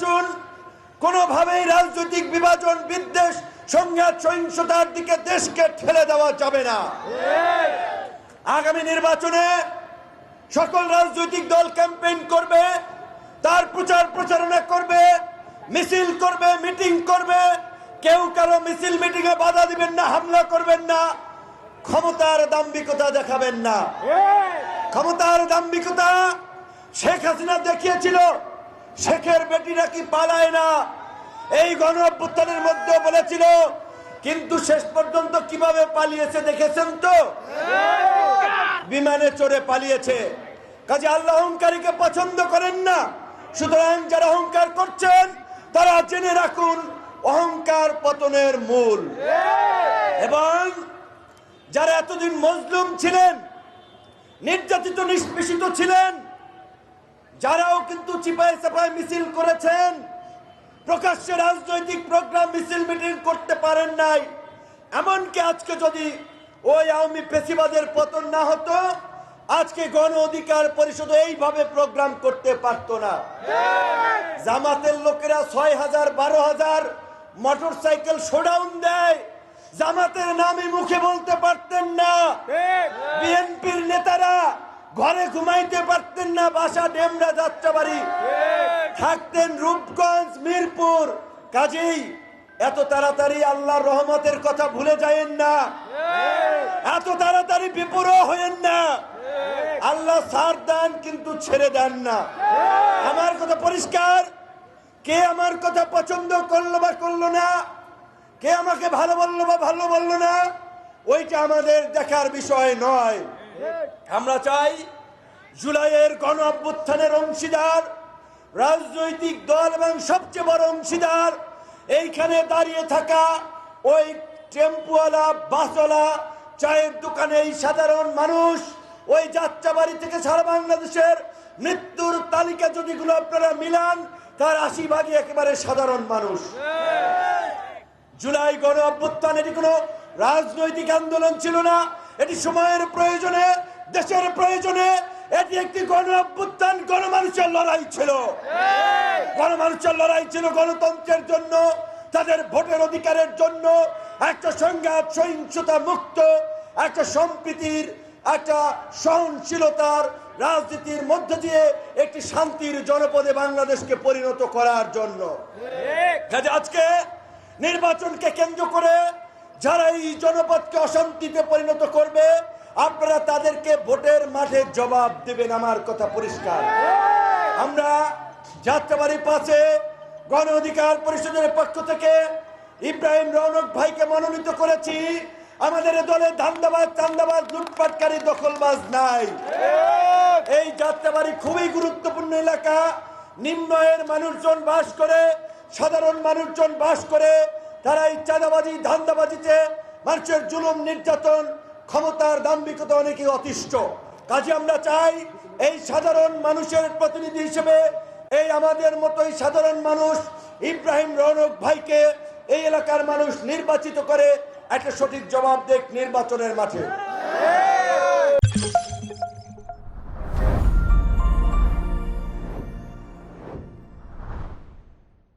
আসুন, কোনোভাবেই রাজনৈতিক বিভাজন, বিদ্বেষ, সংঘাত, সহিংসতার দিকে দেশকে ঠেলে দেওয়া যাবে না। আগামী নির্বাচনে সকল রাজনৈতিক দল ক্যাম্পেইন করবে, তার প্রচার প্রচারণা করবে, মিছিল করবে, মিটিং করবে। কেউ কারো মিছিল মিটিংয়ে বাধা দিবেন না, হামলা করবেন না, ক্ষমতার দাম্ভিকতা দেখাবেন না। ক্ষমতার দাম্ভিকতা শেখ হাসিনা দেখিয়েছিল, শেখের বেটিরা কি পালায় না, এই গণ অভ্যুত্থানের মধ্যে বলেছিল, কিন্তু শেষ পর্যন্ত কিভাবে পালিয়েছে দেখেছেন তো? বিমানে চড়ে পালিয়েছে। কাজে আল্লাহ অহংকারীকে পছন্দ করেন না। সুতরাং যারা অহংকার করছেন তারা জেনে রাখুন, অহংকার পতনের মূল। এবং যারা এতদিন মজলুম ছিলেন, নির্যাতিত নিষ্পেষিত ছিলেন, যারাও কিন্তু চিপায় চাপায় মিছিল করেছেন, প্রকাশ্যে রাজনৈতিক প্রোগ্রাম, মিছিল মিটিং করতে পারেন নাই। এমনকি আজকে যদি ওই আওয়ামী ফ্যাসিবাদের পতন না হতো, আজকে গণ অধিকার পরিষদ এইভাবে প্রোগ্রাম করতে পারতো না। জামাতের লোকেরা ৬,০০০, ১২,০০০ মোটরসাইকেল শোডাউন দেয়, জামাতের নামে মুখে বলতে পারতেন না। বিএনপির নেতারা ঘরে ঘুমাইতে পারতেন না, বাসা ডেমরা, যাত্রাবাড়ি, থাকতেন রূপগঞ্জ, মিরপুর। কাজেই এত তাড়াতাড়ি আল্লাহর রহমতের কথা ভুলে যায়েন না, এত তাড়াতাড়ি বিপরীত হয়েন না। আল্লাহ ছাড় দেন কিন্তু ছেড়ে দেন না। আমার কথা পরিষ্কার, কে আমার কথা পছন্দ করলো বা করলো না, কে আমাকে ভালো বললো বা ভালো বললো না, ওইটা আমাদের দেখার বিষয় নয়। আমরা চাই জুলাইয়ের গণ অভ্যুত্থানের অংশীদার রাজনৈতিক দল এবং সবচেয়ে বড় অংশীদার এইখানে দাঁড়িয়ে থাকা ওই টেম্পুওয়ালা, বাসওয়ালা, চায়ের দোকানে এই সাধারণ মানুষ, ওই যাত্রাবাড়ি থেকে সারা বাংলাদেশের মৃত্যুর তালিকা যদিগুলো আপনারা মিলান, তার ৮০ ভাগই একেবারে সাধারণ মানুষ। জুলাই গণ অভ্যুত্থান এটি কোনো রাজনৈতিক আন্দোলন ছিল না, এটি সময়ের প্রয়োজনে, দেশের প্রয়োজনে এটি একটি গণ অভ্যুত্থান, গণমানুষের লড়াই ছিল। গণমানুষের লড়াই ছিল গণতন্ত্রের জন্য, তাদের ভোটের অধিকারের জন্য, একটা সংঘাত সহিংসতা মুক্ত, একটা সম্প্রীতির, একটা সহনশীলতার রাজনীতির মধ্য দিয়ে একটি শান্তির জনপদে বাংলাদেশকে পরিণত করার জন্য। আজকে নির্বাচনকে কেন্দ্র করে যারা এই জনপদকে অশান্তিতে পরিণত করবে, আপনারা তাদেরকে ভোটের মাঠে জবাব দেবেন। আমার কথা পরিষ্কার। আমরা যাত্রাবাড়ি ৫-এ গণ অধিকার পরিষদের পক্ষ থেকে ইব্রাহিম রৌনক ভাইকে মনোনীত করেছি। আমাদের দলে ধান্দাবাজ, চান্দাবাজ, লুটপাটকারী, দখলবাজ নাই। এই যাত্রাবাড়ি খুবই গুরুত্বপূর্ণ এলাকা। নিম্ন আয়ের মানুষজন বাস করে, সাধারণ মানুষজন বাস করে। তারা এই চাঁদাবাজি, ধান্দাবাজিতে, মানুষের জুলুম, নির্যাতন, ক্ষমতার দাম্ভিকতা অনেকে অতিষ্ঠ। কাজে আমরা চাই এই সাধারণ মানুষের প্রতিনিধি হিসেবে এই আমাদের মতোই সাধারণ মানুষ ইব্রাহিম রৌনক ভাইকে এই এলাকার মানুষ নির্বাচিত করে একটা সঠিক জবাব দেখ নির্বাচনের মাঠে।